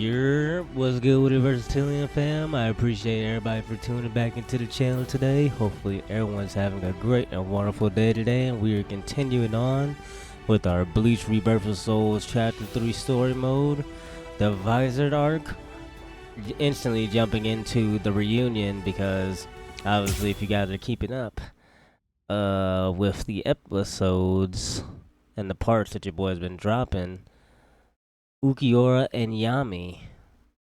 What's good with the Versatilian fam? I appreciate everybody for tuning back into the channel today. Hopefully everyone's having a great and wonderful day today, and we are continuing on with our Bleach Rebirth of Souls Chapter 3 story mode, the Visored arc. Instantly jumping into the reunion because obviously if you guys are keeping up with the episodes and the parts that your boy's been dropping, Ukiura and Yami,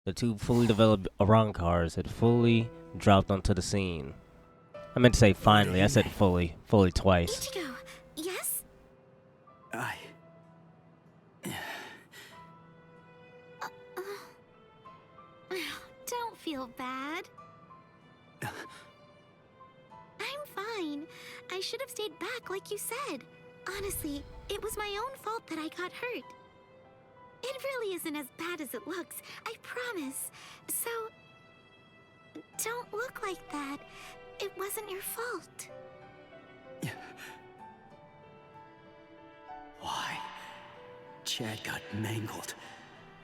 the two fully developed Arankars, had fully dropped onto the scene. I meant to say finally, I said fully twice. Ichigo, yes? Don't feel bad. I'm fine. I should have stayed back like you said. Honestly, it was my own fault that I got hurt. It really isn't as bad as it looks, I promise. So, don't look like that. It wasn't your fault. Why? Chad got mangled.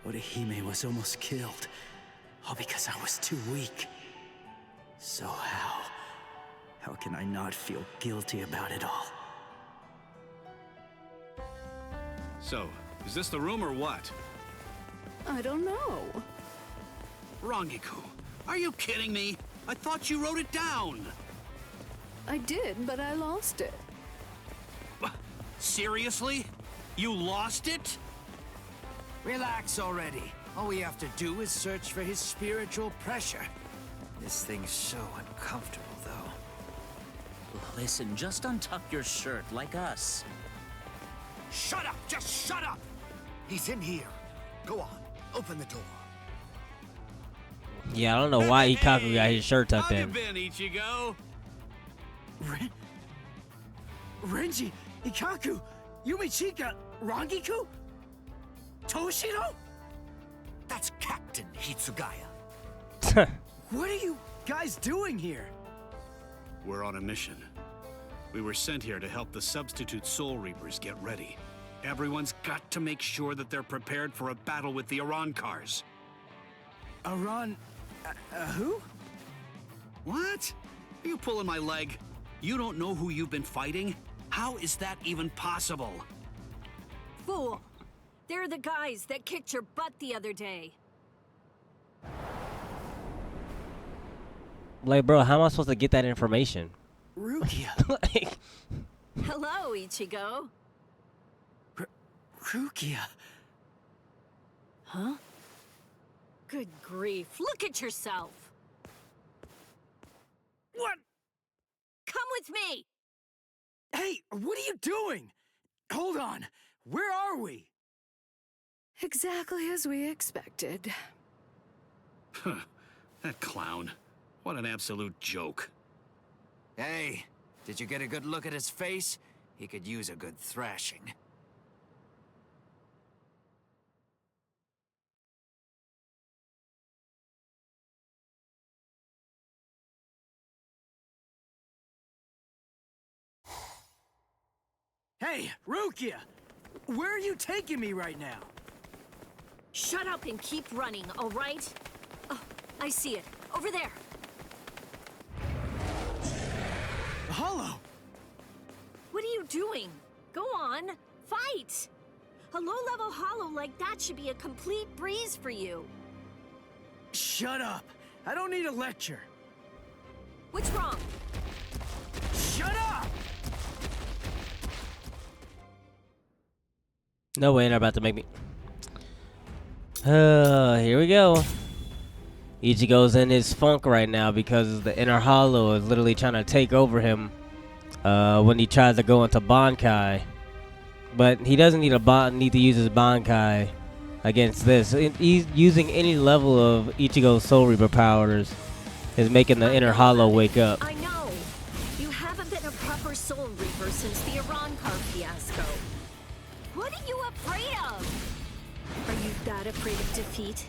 Orihime was almost killed. All because I was too weak. So how? How can I not feel guilty about it all? So, is this the room or what? I don't know. Rangiku, are you kidding me? I thought you wrote it down. I did, but I lost it. Seriously? You lost it? Relax already. All we have to do is search for his spiritual pressure. This thing's so uncomfortable, though. Listen, just untuck your shirt like us. Shut up! Just shut up! He's in here. Go on, open the door. Yeah, I don't know why Ikkaku got his shirt tucked How you in. been, Ichigo? Renji, Ikkaku, Yumichika, Rangiku? Toshiro? That's Captain Hitsugaya. What are you guys doing here? We're on a mission. We were sent here to help the substitute Soul Reapers get ready. Everyone's got to make sure that they're prepared for a battle with the Arankars. Who? What? Are you pulling my leg? You don't know who you've been fighting? How is that even possible? Fool! They're the guys that kicked your butt the other day. Like, bro, how am I supposed to get that information? Rukia. Like, Hello, Ichigo. Rukia. Huh? Good grief, look at yourself! What? Come with me! Hey, what are you doing? Hold on. Where are we? Exactly as we expected. Huh. That clown. What an absolute joke. Hey, did you get a good look at his face? He could use a good thrashing. Hey, Rukia! Where are you taking me right now? Shut up and keep running, all right? Oh, I see it. Over there. Hollow! What are you doing? Go on, fight! A low-level hollow like that should be a complete breeze for you. Shut up! I don't need a lecture. What's wrong? Shut up! no way, they're about to make me. Here we go. Ichigo's in his funk right now because the inner hollow is literally trying to take over him when he tries to go into Bankai. But he doesn't need to use his Bankai against this. He's using any level of Ichigo's Soul Reaper powers is making the inner hollow wake up. I know. You haven't been a proper Soul Reaper since the Arankar fiasco. What are you afraid of? Are you that afraid of defeat?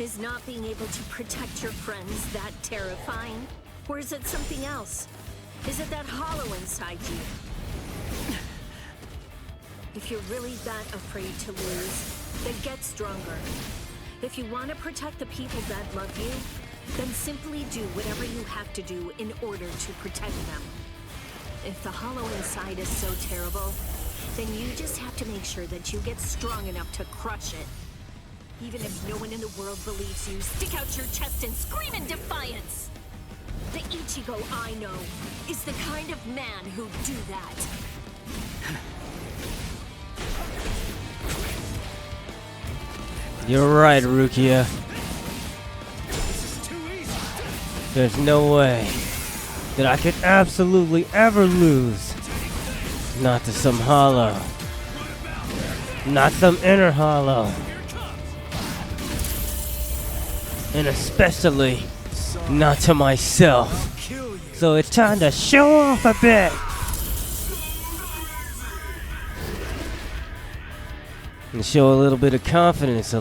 Is not being able to protect your friends that terrifying? Or is it something else? Is it that hollow inside you? If you're really that afraid to lose, then get stronger. If you want to protect the people that love you, then simply do whatever you have to do in order to protect them. If the hollow inside is so terrible, then you just have to make sure that you get strong enough to crush it. Even if no one in the world believes you, stick out your chest and scream in defiance! The Ichigo I know is the kind of man who'd do that. You're right, Rukia. There's no way that I could absolutely ever lose. Not to some hollow. Not some inner hollow. And especially not to myself. So it's time to show off a bit. And show a little bit of confidence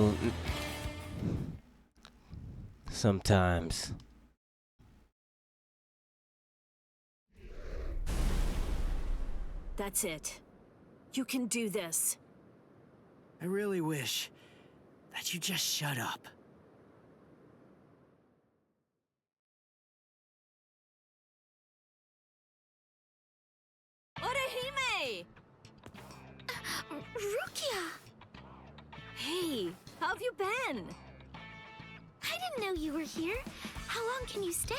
sometimes. That's it. You can do this. I really wish that you just shut up. Orihime! Rukia! Hey, how have you been? I didn't know you were here. How long can you stay?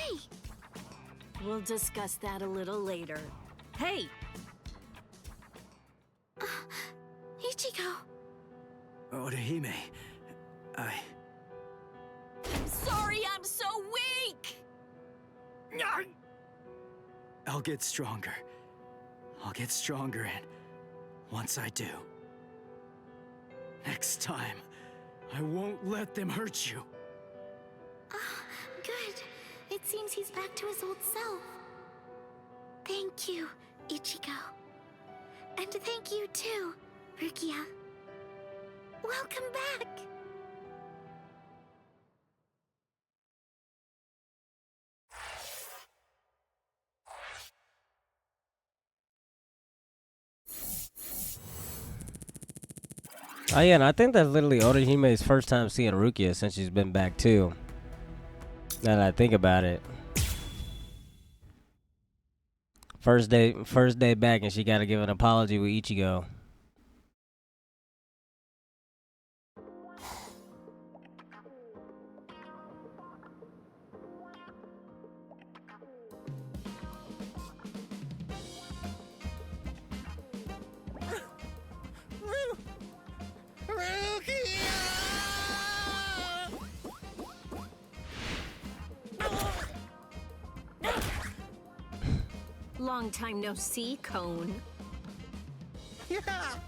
We'll discuss that a little later. Hey! Ichigo. Orihime, I'm sorry I'm so weak! I'll get stronger. I'll get stronger, and once I do, next time, I won't let them hurt you. Good. It seems he's back to his old self. Thank you, Ichigo. And thank you too, Rukia. Welcome back! Oh yeah, and I think that's literally Orihime's first time seeing Rukia since she's been back too. Now that I think about it. First day back, and she got to give an apology with Ichigo. Long time no see, Cone. Yeah,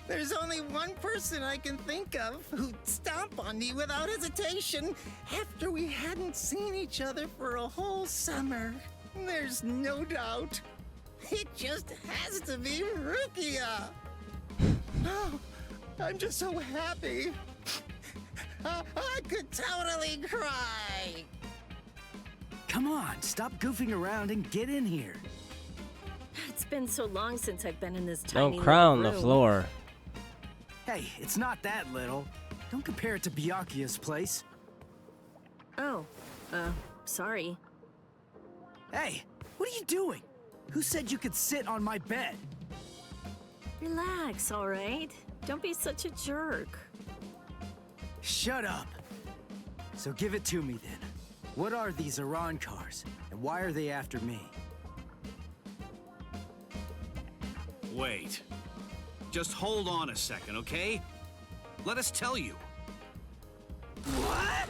there's only one person I can think of who'd stomp on me without hesitation after we hadn't seen each other for a whole summer. There's no doubt. It just has to be Rukia. Oh, I'm just so happy. I could totally cry. Come on, stop goofing around and get in here. It's been so long since I've been in this tiny Don't cry on little the room. floor. Hey, it's not that little. Don't compare it to Byakuya's place. Oh, sorry. Hey, what are you doing? Who said you could sit on my bed? Relax, all right? Don't be such a jerk. Shut up. So give it to me then. What are these Iran cars, and why are they after me? Wait. Just hold on a second, okay? Let us tell you. What?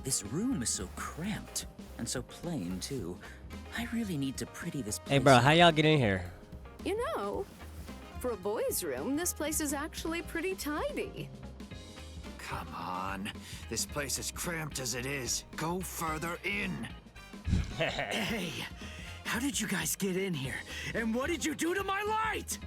This room is so cramped and so plain too. I really need to pretty this place. Hey bro, how y'all get in here? You know, for a boys' room, this place is actually pretty tidy. Come on. This place is cramped as it is. Go further in. Hey, how did you guys get in here? And what did you do to my light?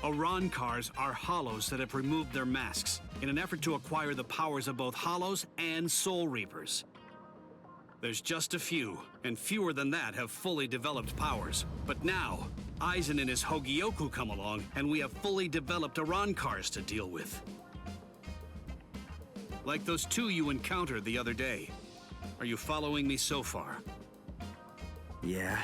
Iran cars are hollows that have removed their masks in an effort to acquire the powers of both hollows and soul reapers. There's just a few, and fewer than that have fully developed powers. But now, Aizen and his Hogyoku come along, and we have fully developed Iran cars to deal with. Like those two you encountered the other day. Are you following me so far? Yeah?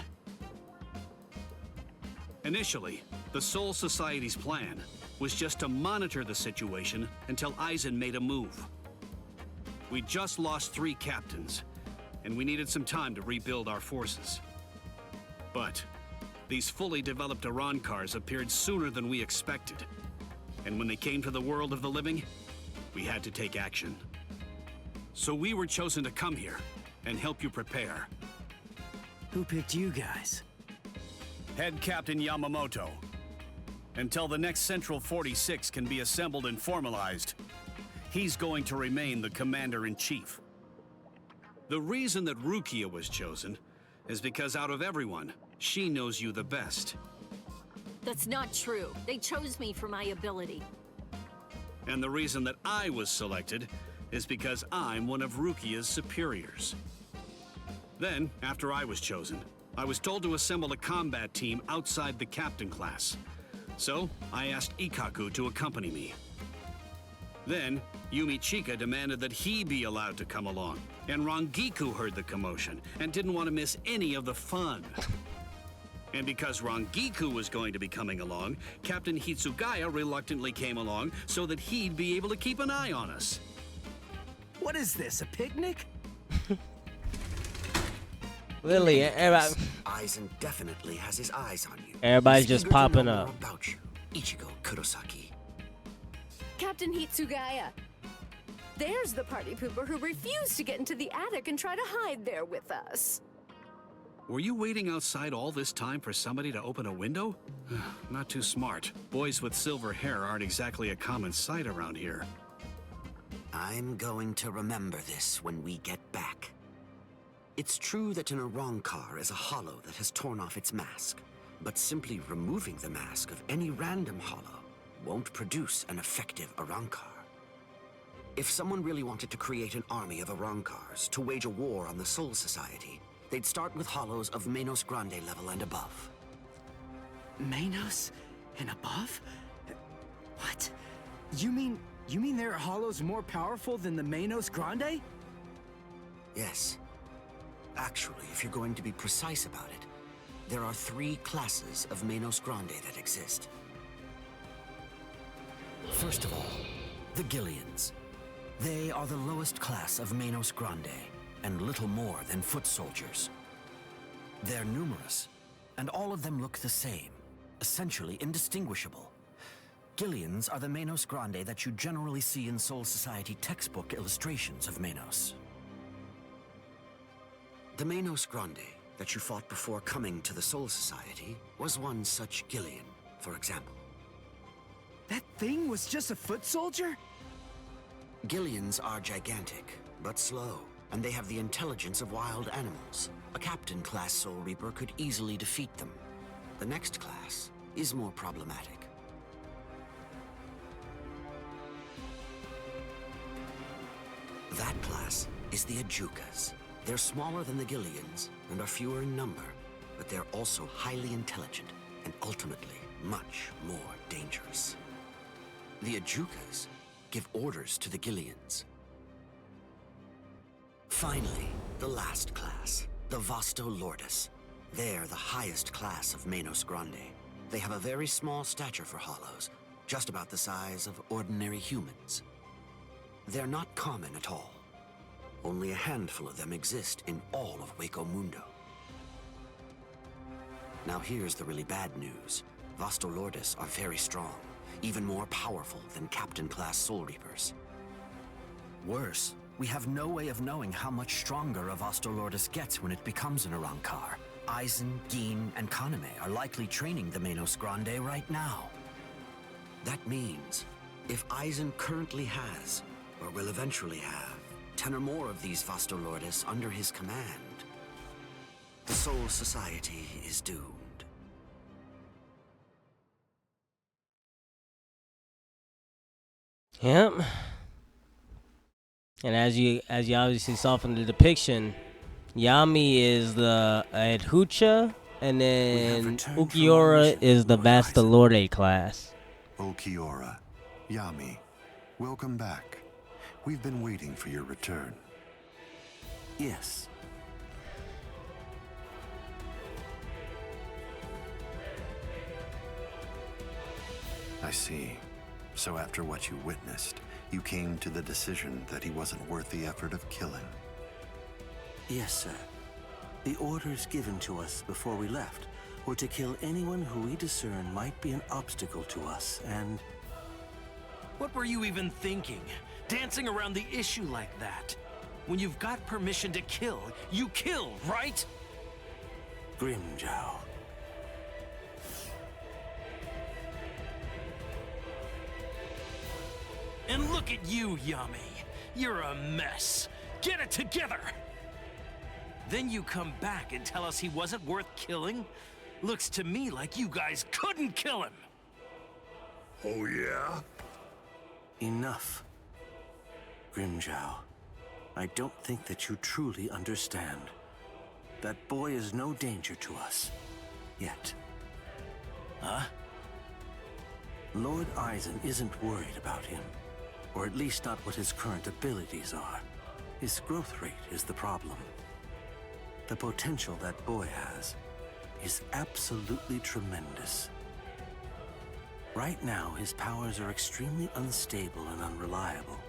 Initially, the Soul Society's plan was just to monitor the situation until Aizen made a move. We just lost 3 captains, and we needed some time to rebuild our forces. But these fully developed Arankars appeared sooner than we expected. And when they came to the world of the living, we had to take action. So we were chosen to come here and help you prepare. Who picked you guys? Head Captain Yamamoto. Until the next Central 46 can be assembled and formalized, he's going to remain the Commander-in-Chief. The reason that Rukia was chosen is because out of everyone, she knows you the best. That's not true. They chose me for my ability. And the reason that I was selected is because I'm one of Rukia's superiors. Then, after I was chosen, I was told to assemble a combat team outside the captain class. So, I asked Ikkaku to accompany me. Then, Yumi Chika demanded that he be allowed to come along, and Rangiku heard the commotion and didn't want to miss any of the fun. And because Rangiku was going to be coming along, Captain Hitsugaya reluctantly came along so that he'd be able to keep an eye on us. What is this, a picnic? Lily, everybody, Aizen definitely has his eyes on you. everybody's He's just eager to popping know up. more about you, Ichigo Kurosaki. Captain Hitsugaya. There's the party pooper who refused to get into the attic and try to hide there with us. Were you waiting outside all this time for somebody to open a window? Not too smart. Boys with silver hair aren't exactly a common sight around here. I'm going to remember this when we get back. It's true that an Arankar is a hollow that has torn off its mask, but simply removing the mask of any random hollow won't produce an effective Arankar. If someone really wanted to create an army of Arankars to wage a war on the Soul Society, they'd start with hollows of Menos Grande level and above. Menos and above? What? You mean there are hollows more powerful than the Menos Grande? Yes. Actually, if you're going to be precise about it, there are 3 classes of Menos Grande that exist. First of all, the Gillians. They are the lowest class of Menos Grande, and little more than foot soldiers. They're numerous, and all of them look the same, essentially indistinguishable. Gillians are the Menos Grande that you generally see in Soul Society textbook illustrations of Menos. The Menos Grande that you fought before coming to the Soul Society was one such Gillian, for example. That thing was just a foot soldier? Gillians are gigantic, but slow, and they have the intelligence of wild animals. A captain-class Soul Reaper could easily defeat them. The next class is more problematic. That class is the Ajukas. They're smaller than the Gillians and are fewer in number, but they're also highly intelligent and ultimately much more dangerous. The Ajukas give orders to the Gillians. Finally, the last class, the Vasto Lordis. They're the highest class of Menos Grande. They have a very small stature for hollows, just about the size of ordinary humans. They're not common at all. Only a handful of them exist in all of Hueco Mundo. Now here's the really bad news. Vasto Lordis are very strong, even more powerful than Captain-class Soul Reapers. Worse, we have no way of knowing how much stronger a Vasto Lordis gets when it becomes an Arankar. Aizen, Gin, and Kaname are likely training the Menos Grande right now. That means, if Aizen currently has, or will eventually have, 10 or more of these Vasto Lordis under his command, the Soul Society is doomed. Yep. And as you obviously saw from the depiction, Yami is the Adhucha, and then Ukiura is the Vastalorde class. Ukiura, Yami, welcome back. We've been waiting for your return. Yes. I see. So after what you witnessed, you came to the decision that he wasn't worth the effort of killing. Yes, sir. The orders given to us before we left were to kill anyone who we discern might be an obstacle to us, and... What were you even thinking? Dancing around the issue like that? When you've got permission to kill, you kill, right? Grimjow. And look at you, Yami. You're a mess. Get it together! Then you come back and tell us he wasn't worth killing? Looks to me like you guys couldn't kill him! Oh, yeah? Enough. Grimjow, I don't think that you truly understand. That boy is no danger to us. Yet. Huh? Lord Eisen isn't worried about him. Or at least not what his current abilities are. His growth rate is the problem. The potential that boy has is absolutely tremendous. Right now, his powers are extremely unstable and unreliable.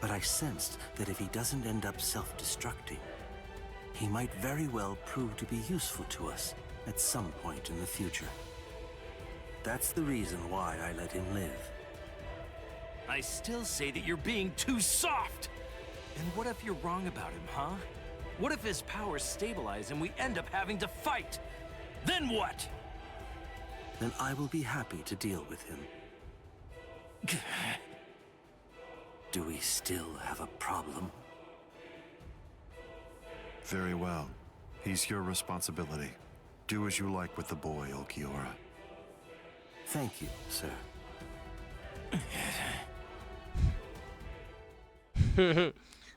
But I sensed that if he doesn't end up self-destructing, he might very well prove to be useful to us at some point in the future. That's the reason why I let him live. I still say that you're being too soft! And what if you're wrong about him, huh? What if his powers stabilize and we end up having to fight? Then what? Then I will be happy to deal with him. Do we still have a problem? Very well. He's your responsibility. Do as you like with the boy, Ulquiorra. Thank you, sir.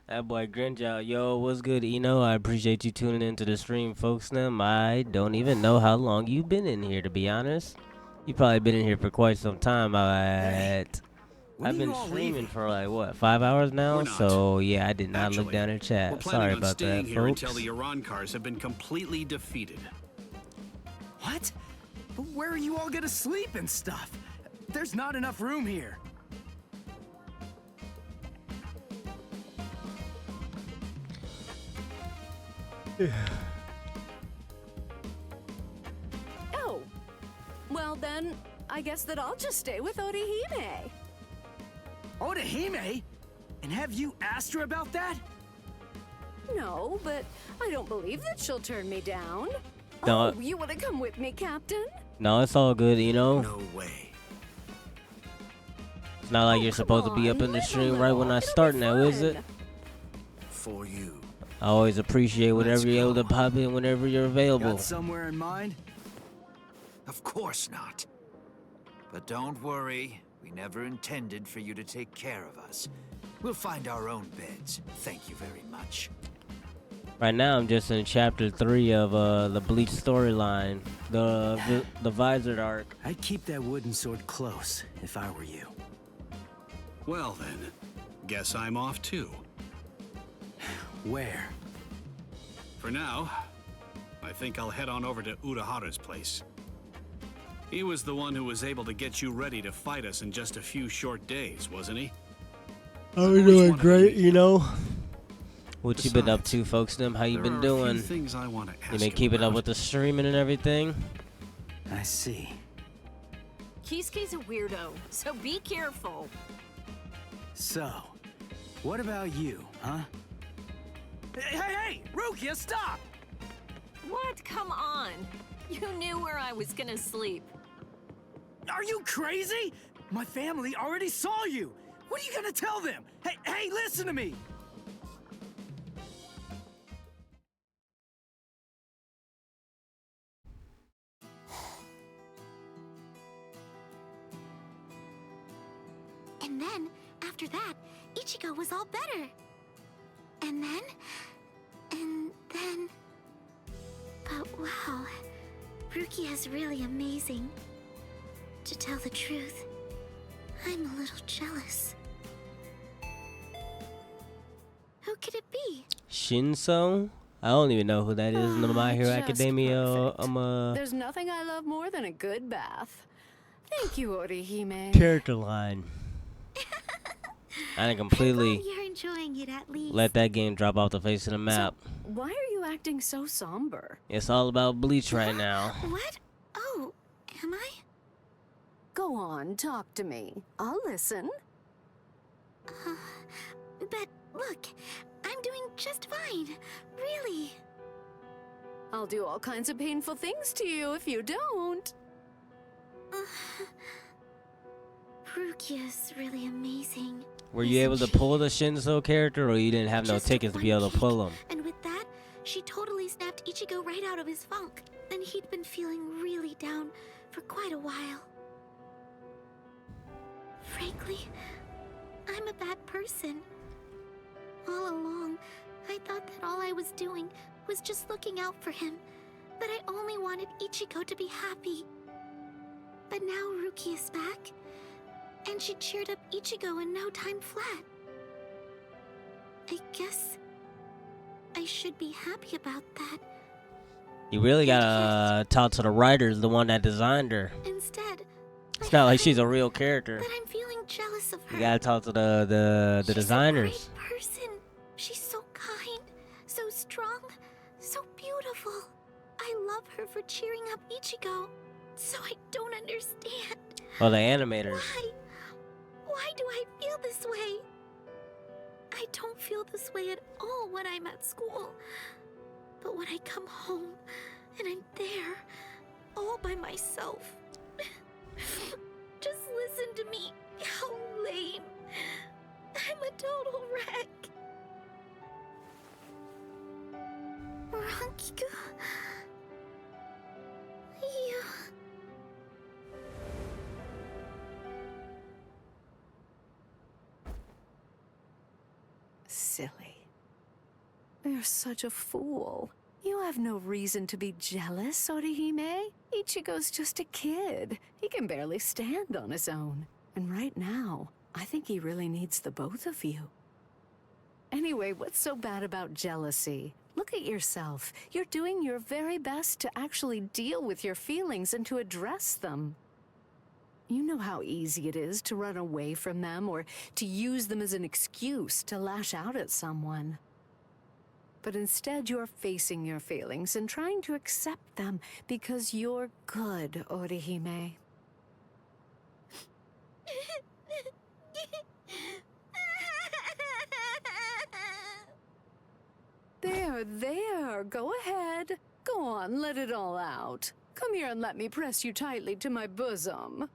That boy Grinjow, yo, what's good, Eno? I appreciate you tuning into the stream, folks. Them, I don't even know how long you've been in here, to be honest. You've probably been in here for quite some time. I've been streaming for like what, 5 hours now? So yeah, I did not look down at chat. Sorry about that, here folks. until the Urankars have been completely defeated. What? But where are you all gonna sleep and stuff? There's not enough room here. Oh. Well then, I guess that I'll just stay with Orihime. Orihime? And have you asked her about that? No, but I don't believe that she'll turn me down. No. Oh, you want to come with me, Captain? No, it's all good, Eno. No way. It's not like you're supposed to be up in the stream right when I start now, is it? For you. I always appreciate whenever you're able to pop in whenever you're available. Got somewhere in mind? Of course not. But don't worry, we never intended for you to take care of us. We'll find our own beds. Thank you very much. Right now, I'm just in chapter 3 of the Bleach storyline, the Visored arc. I'd keep that wooden sword close if I were you. Well then, guess I'm off too. Where? For now, I think I'll head on over to Urahara's place. He was the one who was able to get you ready to fight us in just a few short days, wasn't he? Oh, you're doing great, you know. What you been up to, folks? Them, how you been doing? Things I want to ask You been keeping up with the streaming and everything? I see. Kisuke's a weirdo, so be careful. So, what about you, huh? Hey, Rukia, stop! What? Come on. You knew where I was gonna sleep. Are you crazy? My family already saw you. What are you gonna tell them? Hey, listen to me. And then, after that, Ichigo was all better. And then... But wow, Rukia is really amazing. To tell the truth, I'm a little jealous. Shinso? I don't even know who that is in the My Hero Just Academia. perfect. There's nothing I love more than a good bath. Thank you, Orihime. Character line. I done I'm completely glad you're enjoying it at least. let that game drop off the face of the map. So, why are you acting so somber? It's all about Bleach right now. What? Oh, am I? Go on, talk to me. I'll listen. But look, I'm doing just fine. Really. I'll do all kinds of painful things to you if you don't. Rukia's really amazing. Were you able to pull the Shinso character, or you didn't have no Just tickets to one be able to kick, pull him? And with that, she totally snapped Ichigo right out of his funk. And he'd been feeling really down for quite a while. Frankly, I'm a bad person. All along, I thought that all I was doing was just looking out for him. But I only wanted Ichigo to be happy. But now Ruki is back, and she cheered up Ichigo in no time flat. I guess I should be happy about that. You really gotta talk to the writers, the one that designed her. Instead, It's not like she's a real character. but I'm feeling jealous of her. You gotta talk to the She's designers. a great person. She's so kind, so strong, so beautiful. I love her for cheering up Ichigo. So I don't understand. Well, the animators. Why do I feel this way? I don't feel this way at all when I'm at school. But when I come home and I'm there, all by myself, just listen to me. How lame. I'm a total wreck. Rankiku. You... Silly. You're such a fool. You have no reason to be jealous, Orihime. Ichigo's just a kid. He can barely stand on his own. And right now, I think he really needs the both of you. Anyway, what's so bad about jealousy? Look at yourself. You're doing your very best to actually deal with your feelings and to address them. You know how easy it is to run away from them or to use them as an excuse to lash out at someone. But instead, you're facing your feelings and trying to accept them because you're good, Orihime. There, go ahead. Go on, let it all out. Come here and let me press you tightly to my bosom.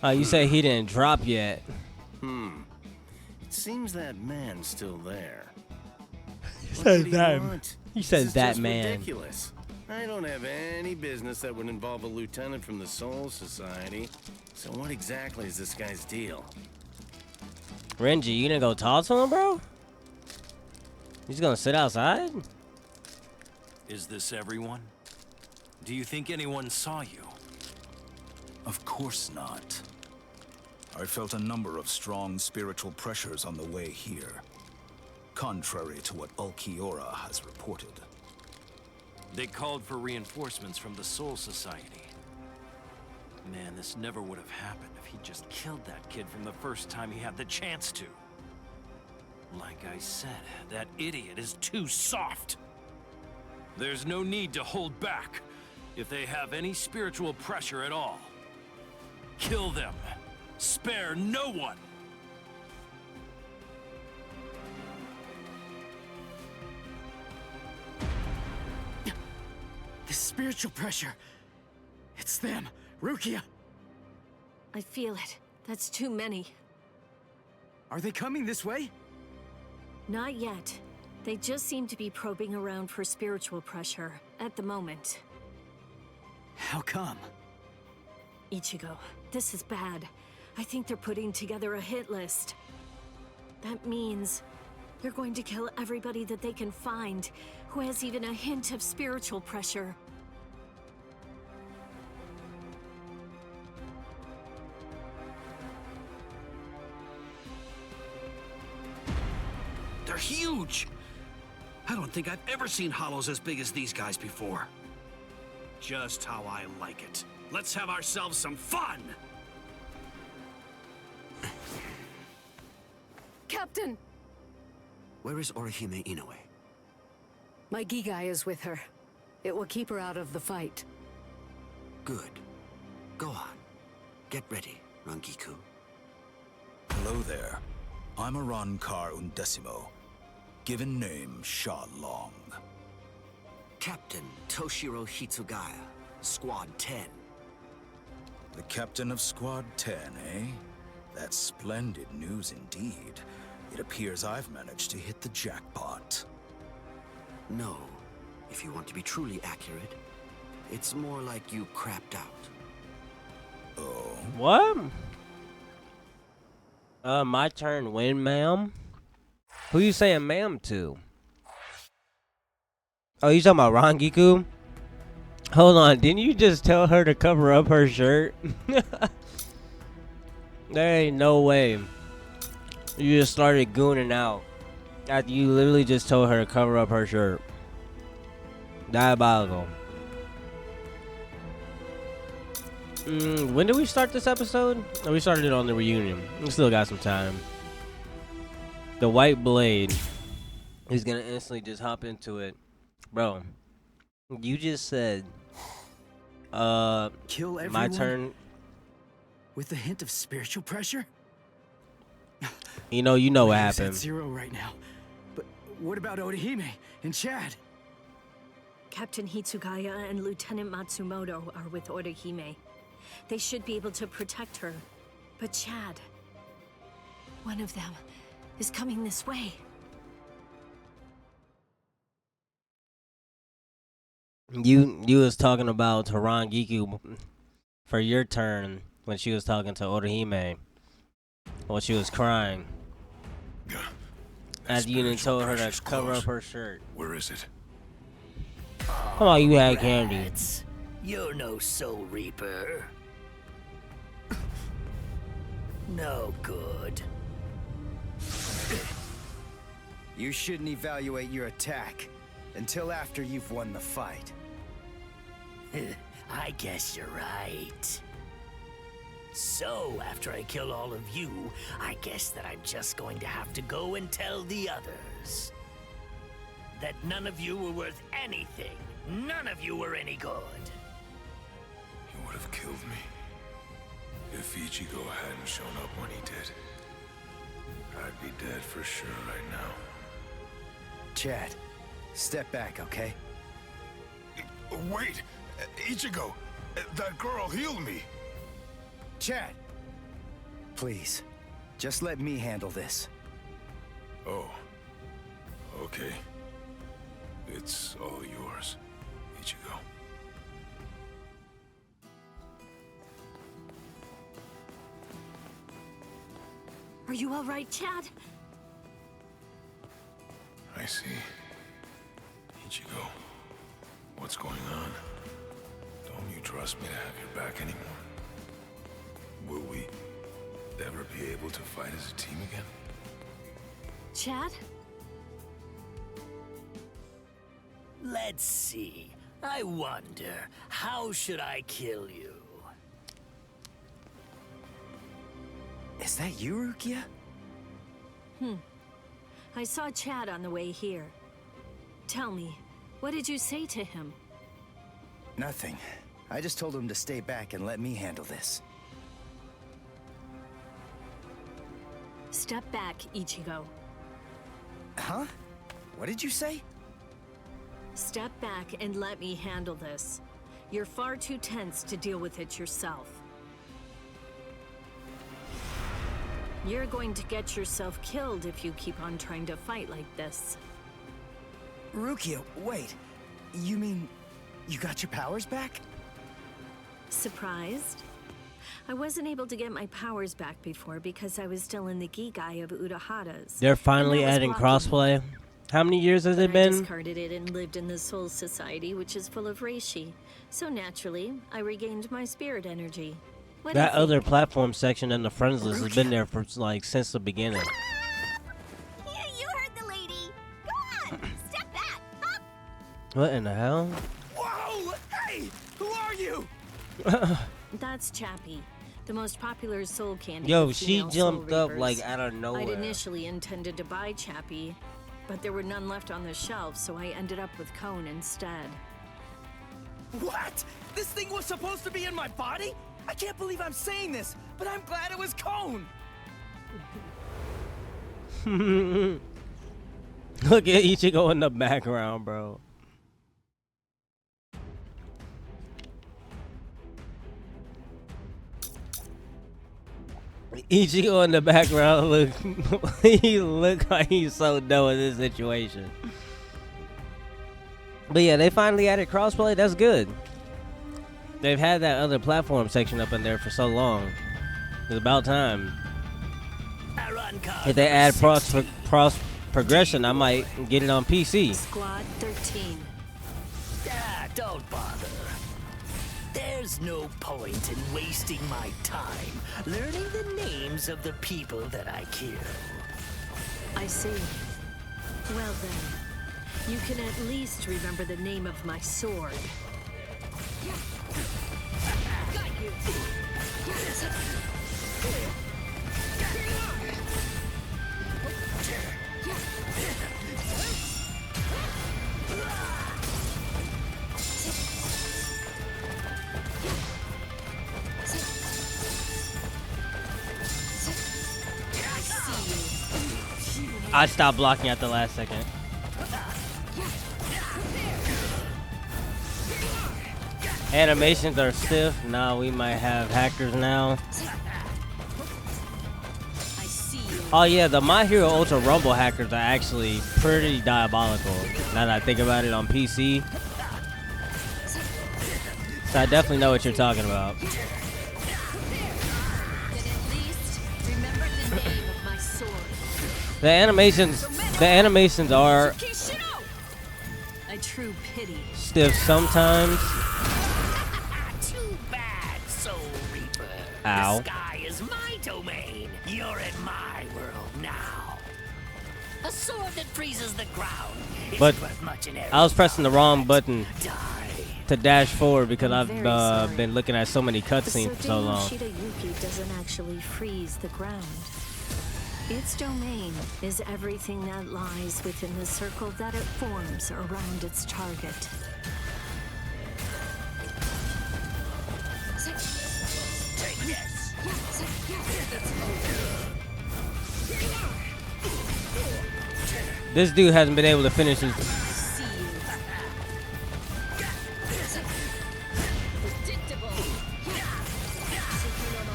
Oh, you say he didn't drop yet. It seems that man's still there. You What said did he that. want? You said This is that just man. Ridiculous. I don't have any business that would involve a lieutenant from the Soul Society. So what exactly is this guy's deal? Renji, you gonna go talk to him, bro? He's gonna sit outside? Is this everyone? Do you think anyone saw you? Of course not. I felt a number of strong spiritual pressures on the way here, contrary to what Ulquiorra has reported. They called for reinforcements from the Soul Society. Man, this never would have happened if he just killed that kid from the first time he had the chance to. Like I said, that idiot is too soft. There's no need to hold back. If they have any spiritual pressure at all, kill them. Spare no one. The spiritual pressure. It's them. Rukia. I feel it. That's too many. Are they coming this way? Not yet. They just seem to be probing around for spiritual pressure at the moment. How come? Ichigo, this is bad. I think they're putting together a hit list. That means They're going to kill everybody that they can find who has even a hint of spiritual pressure. They're huge! I don't think I've ever seen hollows as big as these guys before. Just how I like it. Let's have ourselves some fun! Captain! Where is Orihime Inoue? My Gigai is with her. It will keep her out of the fight. Good. Go on. Get ready, Rangiku. Hello there. I'm Arankar Undecimo. Given name, Sha Long. Captain Toshiro Hitsugaya, Squad 10. The captain of Squad 10, eh? That's splendid news indeed. It appears I've managed to hit the jackpot. No. If you want to be truly accurate, it's more like you crapped out. Oh? What? My turn when, ma'am? Who you saying ma'am to? Oh, you talking about Rangiku? Hold on, didn't you just tell her to cover up her shirt? There ain't no way. You just started gooning out after you literally just told her to cover up her shirt. Diabolical. When did we start this episode? Oh, we started it on the reunion. We still got some time. The white blade. He's gonna instantly just hop into it. Bro, you just said kill everyone my turn with a hint of spiritual pressure? You know what Ryu's happened. at 0 right now. But what about Orihime and Chad? Captain Hitsugaya and Lieutenant Matsumoto are with Orihime. They should be able to protect her. But Chad, one of them is coming this way. You was talking about Rangiku for your turn when she was talking to Orihime. When she was crying. As you didn't told her to cover up her shirt. Where is it? Come on, you had candy. You're no Soul Reaper. No good. You shouldn't evaluate your attack until after you've won the fight. I guess you're right. So, after I kill all of you, I guess that I'm just going to have to go and tell the others that none of you were worth anything. None of you were any good. He would have killed me if Ichigo hadn't shown up when he did. I'd be dead for sure right now. Chad, step back, okay? Wait! Ichigo! That girl healed me! Chad! Please, just let me handle this. Oh. Okay. It's all yours, Ichigo. Are you all right, Chad? I see. Ichigo, what's going on? Don't you trust me to have your back anymore? Will we ever be able to fight as a team again? Chad? Let's see. I wonder, how should I kill you? Is that you, Rukia? I saw Chad on the way here. Tell me, what did you say to him? Nothing. I just told him to stay back and let me handle this. Step back, Ichigo. Huh? What did you say? Step back and let me handle this. You're far too tense to deal with it yourself. You're going to get yourself killed if you keep on trying to fight like this. Rukia, wait. You mean you got your powers back? Surprised? I wasn't able to get my powers back before because I was still in the geek eye of Urahara's. They're finally adding crossplay. How many years has it I been? discarded it and lived in the Soul Society, which is full of reishi. So naturally, I regained my spirit energy. What do you That think? other platform section in the friends list has been there for like since the beginning. You heard the lady. Go on, step back. Up. What in the hell? Whoa! Hey! Who are you? That's Chappie, the most popular soul candy. Yo, with she female jumped soul up reapers. like out of nowhere. I'd initially intended to buy Chappie, but there were none left on the shelf, so I ended up with Cone instead. What? This thing was supposed to be in my body? I can't believe I'm saying this, but I'm glad it was Cone. Look at Ichigo in the background, bro. Ichigo in the background look he look like he's so done with this situation. But yeah, they finally added crossplay. That's good. They've had that other platform section up in there for so long. It's about time. If they add cross progression, I might get it on PC. Squad 13. Ah, don't bother. There's no point in wasting my time learning the names of the people that I kill. I see. Well then, you can at least remember the name of my sword. Got you. I stopped blocking at the last second. Animations are stiff. Now we might have hackers now. Oh yeah, the My Hero Ultra Rumble hackers are actually pretty diabolical. Now that I think about it on PC. So I definitely know what you're talking about. The animations are A true pity. stiff sometimes. Too bad, Soul Reaper. Ow. The sky is my domain. You're in my world now. A sword that freezes the ground. But isn't worth much in I was pressing the wrong button Die. to dash forward because I'm I've very sorry. been looking at so many cutscenes for so long. Yuki doesn't actually freeze the ground. Its domain is everything that lies within the circle that it forms around its target. Take this. This dude hasn't been able to finish his.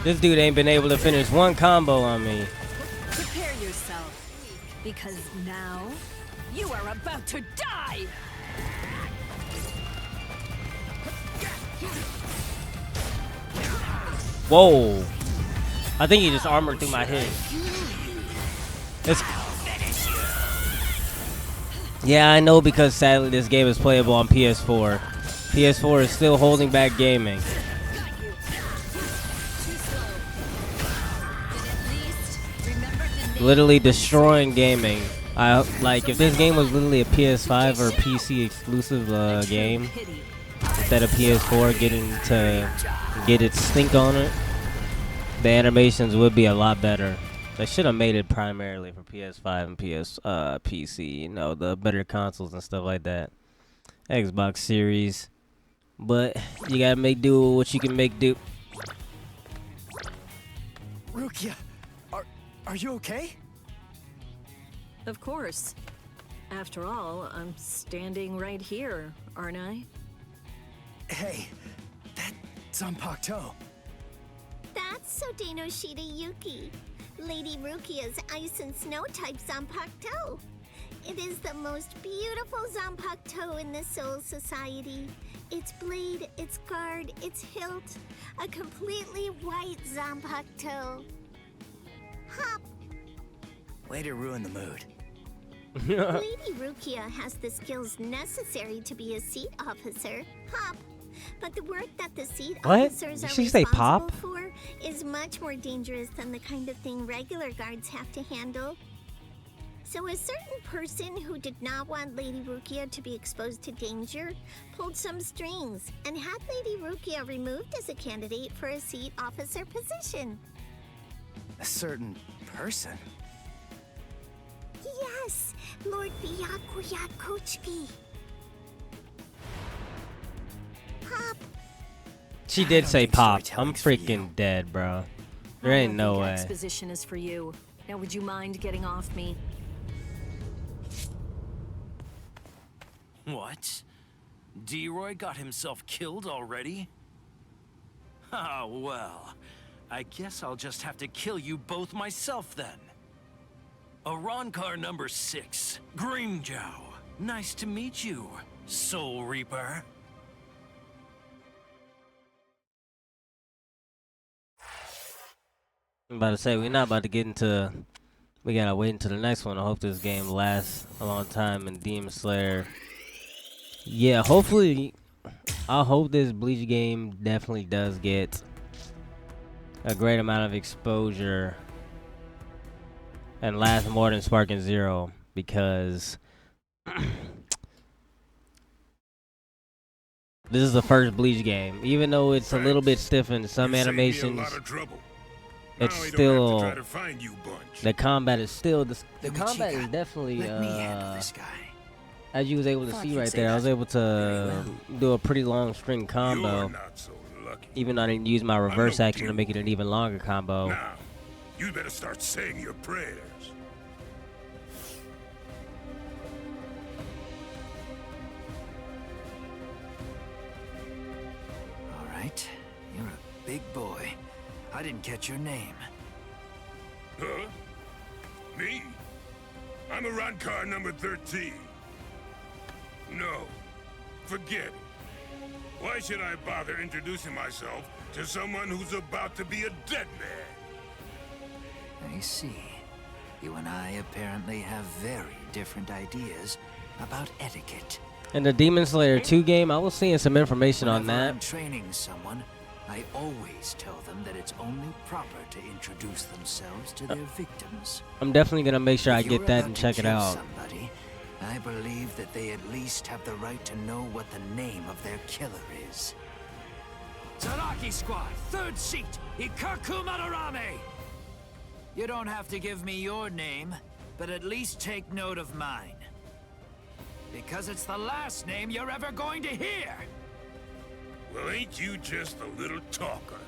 This dude ain't been able to finish one combo on me. Prepare yourself, because now you are about to die! Whoa. I think he just armored through my head. It's yeah, I know, because sadly this game is playable on PS4. PS4 is still holding back gaming. Literally destroying gaming. Like if this game was literally a PS5 or PC exclusive game instead of PS4 getting to get its stink on it, the animations would be a lot better. They should have made it primarily for PS5 and PC, you know, the better consoles and stuff like that. Xbox Series. But you gotta make do with what you can make do. Rukia, are you okay? Of course. After all, I'm standing right here, aren't I? Hey, that's Zanpakuto. That's Sodenoshita Yuki, Lady Rukia's ice and snow type Zanpakuto. It is the most beautiful Zanpakuto in the Soul Society. its blade, its guard, its hilt, a completely white Zanpakuto. Hop! Way to ruin the mood. Lady Rukia has the skills necessary to be a seat officer, Hop. But the work that the seat What? officers Did are she say responsible pop? for is much more dangerous than the kind of thing regular guards have to handle. So a certain person who did not want Lady Rukia to be exposed to danger pulled some strings and had Lady Rukia removed as a candidate for a seat officer position. A certain person? Yes, Lord Byakuya Kochiki. Pop. She did say pop. I'm freaking dead, bro. There ain't no way. Exposition is for you. Now, would you mind getting off me? What? D-Roy got himself killed already? Ah, well. I guess I'll just have to kill you both myself then. Arankar number 6, Grimjow. Nice to meet you, Soul Reaper. I'm about to say, we're not about to get into... We gotta wait until the next one. I hope this game lasts a long time in Demon Slayer. Yeah, hopefully... I hope this Bleach game definitely does get a great amount of exposure and last more than Sparking Zero, because this is the first Bleach game. Even though it's a little bit stiff in some animations, it's still the combat is still the combat is definitely as you was able to see right there. I was able to do a pretty long string combo, even though I didn't use my reverse action to make it an even longer combo. Now, you better start saying your prayers. All right, you're a big boy. I didn't catch your name. Huh? Me? I'm Arankar number 13. No, forget it. Why should I bother introducing myself to someone who's about to be a dead man? I see. You and I apparently have very different ideas about etiquette. In the Demon Slayer 2 game, I was seeing some information on Whenever that. I'm training someone, I always tell them that it's only proper to introduce themselves to their victims. I'm definitely gonna make sure I If you're get that about and to check it kill out. Somebody, I believe that they at least have the right to know what the name of their killer is. Zaraki Squad, 3rd seat, Ikkaku Madarame! You don't have to give me your name, but at least take note of mine. Because it's the last name you're ever going to hear! Well, ain't you just a little talker?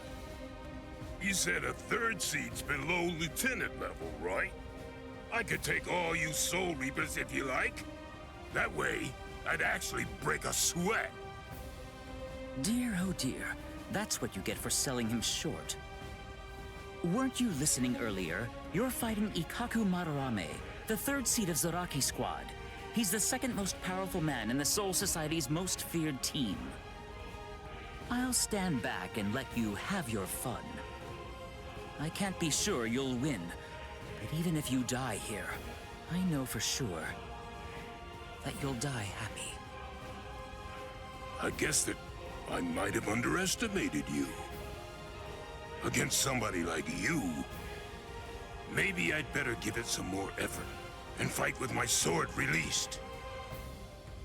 You said a 3rd seat's below lieutenant level, right? I could take all you Soul Reapers if you like. That way, I'd actually break a sweat. Dear, oh dear. That's what you get for selling him short. Weren't you listening earlier? You're fighting Ikkaku Madarame, the 3rd seat of Zaraki Squad. He's the 2nd most powerful man in the Soul Society's most feared team. I'll stand back and let you have your fun. I can't be sure you'll win, but even if you die here, I know for sure that you'll die happy. I guess that I might have underestimated you. Against somebody like you, maybe I'd better give it some more effort and fight with my sword released.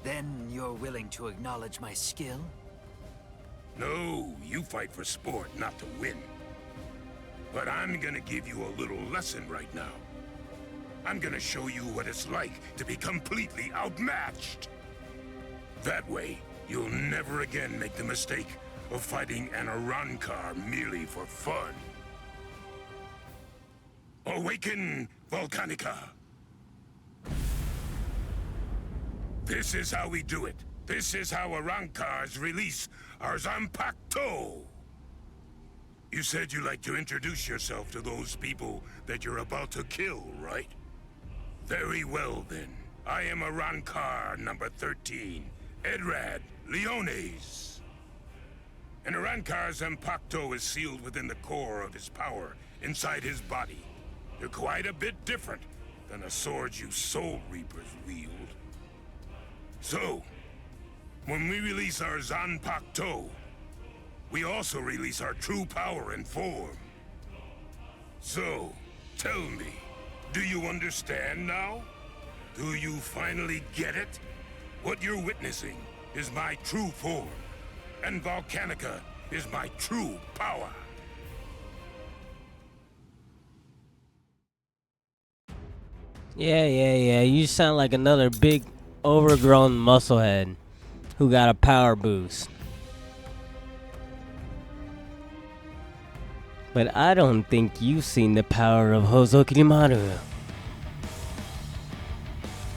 Then you're willing to acknowledge my skill? No, you fight for sport, not to win. But I'm gonna give you a little lesson right now. I'm gonna show you what it's like to be completely outmatched. That way, you'll never again make the mistake of fighting an Arankar merely for fun. Awaken, Volcanica! This is how we do it. This is how Arankars release our Zanpakuto. You said you'd like to introduce yourself to those people that you're about to kill, right? Very well then. I am Arankar number 13, Edrad, Leones. And Arankar's Impacto is sealed within the core of his power, inside his body. They're quite a bit different than the swords you Soul Reapers wield. So, when we release our Zanpakuto, we also release our true power and form. So, tell me, do you understand now? Do you finally get it? What you're witnessing is my true form, and Volcanica is my true power. Yeah. You sound like another big, overgrown musclehead who got a power boost. But I don't think you've seen the power of Hozokimaru.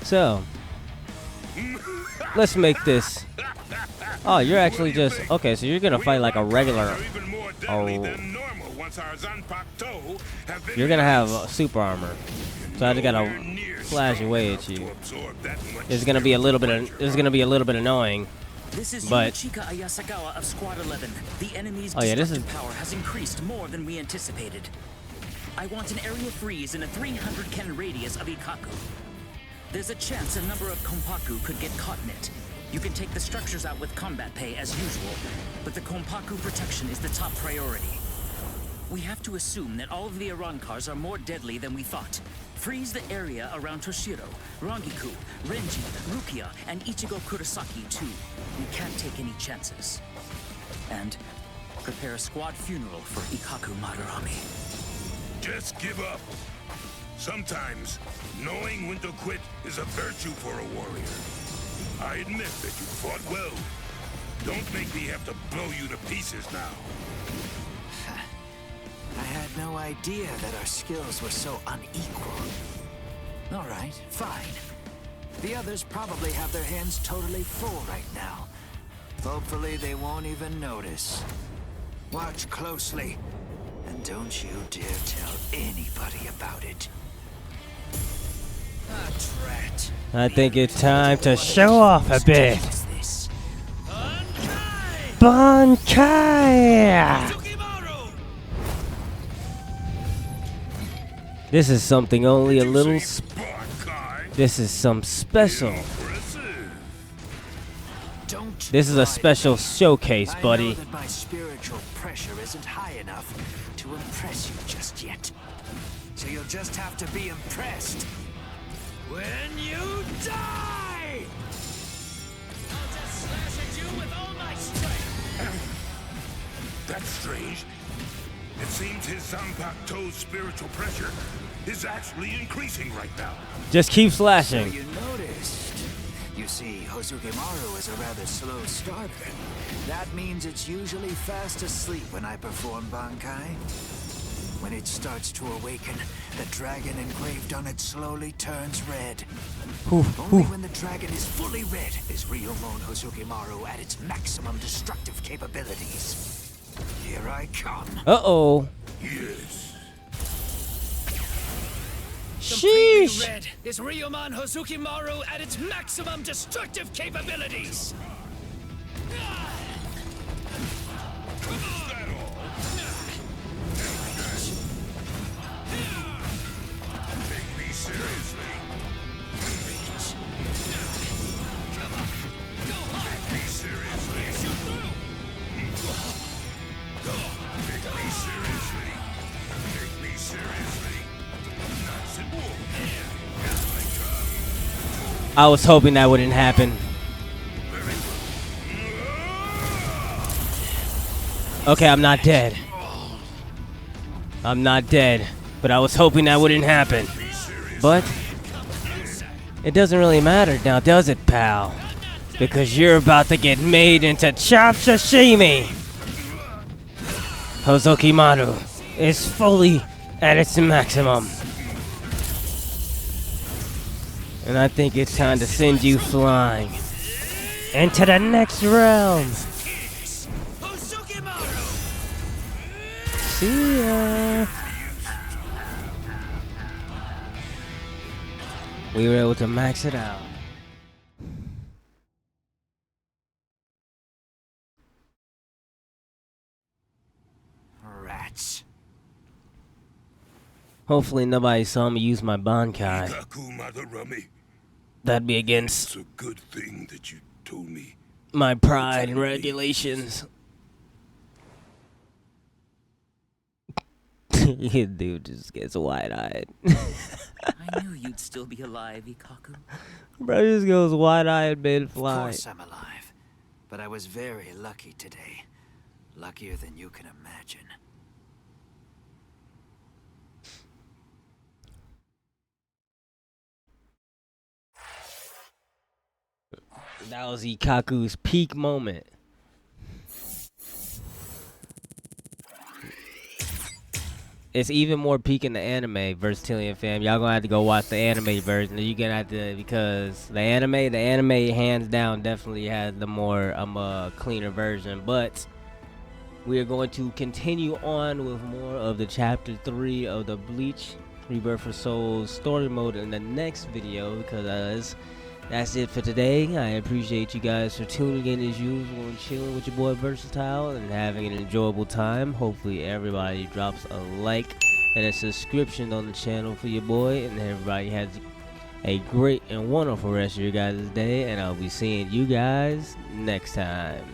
So, let's make this. Oh, you're actually just okay. So you're gonna fight like a regular. Oh, you're gonna have super armor. So I just gotta flash away at you. It's gonna be a little bit. It's gonna be a little bit annoying. This is but Yuichika Ayasagawa of Squad 11. The enemy's destructive power has increased more than we anticipated. I want an area freeze in a 300 ken radius of Ikkaku. There's a chance a number of Konpaku could get caught in it. You can take the structures out with combat pay as usual, but the Konpaku protection is the top priority. We have to assume that all of the Arankars are more deadly than we thought. Freeze the area around Toshiro, Rangiku, Renji, Rukia, and Ichigo Kurosaki too. We can't take any chances. And prepare a squad funeral for Ikkaku Madarame. Just give up. Sometimes, knowing when to quit is a virtue for a warrior. I admit that you fought well. Don't make me have to blow you to pieces now. I had no idea that our skills were so unequal. All right, fine. The others probably have their hands totally full right now. Hopefully they won't even notice. Watch closely, and don't you dare tell anybody about it. Ah, drat. I think it's time to show off a bit. Bankai! This is something only a little. This is some special. This is a special showcase, buddy. I know that my spiritual pressure isn't high enough to impress you just yet. So you'll just have to be impressed when you die! I'll just slash at you with all my strength. That's strange. It seems his Zanpakuto's spiritual pressure is actually increasing right now. Just keep slashing. So you noticed. You see, Hozukimaru is a rather slow starter. That means it's usually fast asleep when I perform Bankai. When it starts to awaken, the dragon engraved on it slowly turns red. Only when the dragon is fully red is Ryomon Hozukimaru at its maximum destructive capabilities. Here I come. Uh-oh. Yes. Sheesh. Red is Ryomon Hozukimaru at its maximum destructive capabilities. Take me seriously. Take me seriously. Take me seriously. Take me seriously. Nuts and wolves. I was hoping that wouldn't happen. Okay, I'm not dead. I'm not dead, but I was hoping that wouldn't happen. But it doesn't really matter now, does it, pal? Because you're about to get made into chopped sashimi. Hozukimaru is fully at its maximum. And I think it's time to send you flying into the next realm. See ya. We were able to max it out. Hopefully nobody saw me use my Bankai. Ikkaku Madarame. That'd be It's against a good thing that you told me. my pride and regulations. Dude just gets wide-eyed. I knew you'd still be alive, Ikkaku. Bro just goes wide-eyed Of mid-flight. course I'm alive, but I was very lucky today. Luckier than you can imagine. That was Ikkaku's peak moment. It's even more peak in the anime, Versatilian fam. Y'all gonna have to go watch the anime version. You're gonna have to, because the anime hands down definitely has the more cleaner version. But we are going to continue on with more of the chapter 3 of the Bleach Rebirth for Souls story mode in the next video, because that's it for today. I appreciate you guys for tuning in as usual and chilling with your boy Versatile and having an enjoyable time. Hopefully everybody drops a like and a subscription on the channel for your boy, and everybody has a great and wonderful rest of your guys' day, and I'll be seeing you guys next time.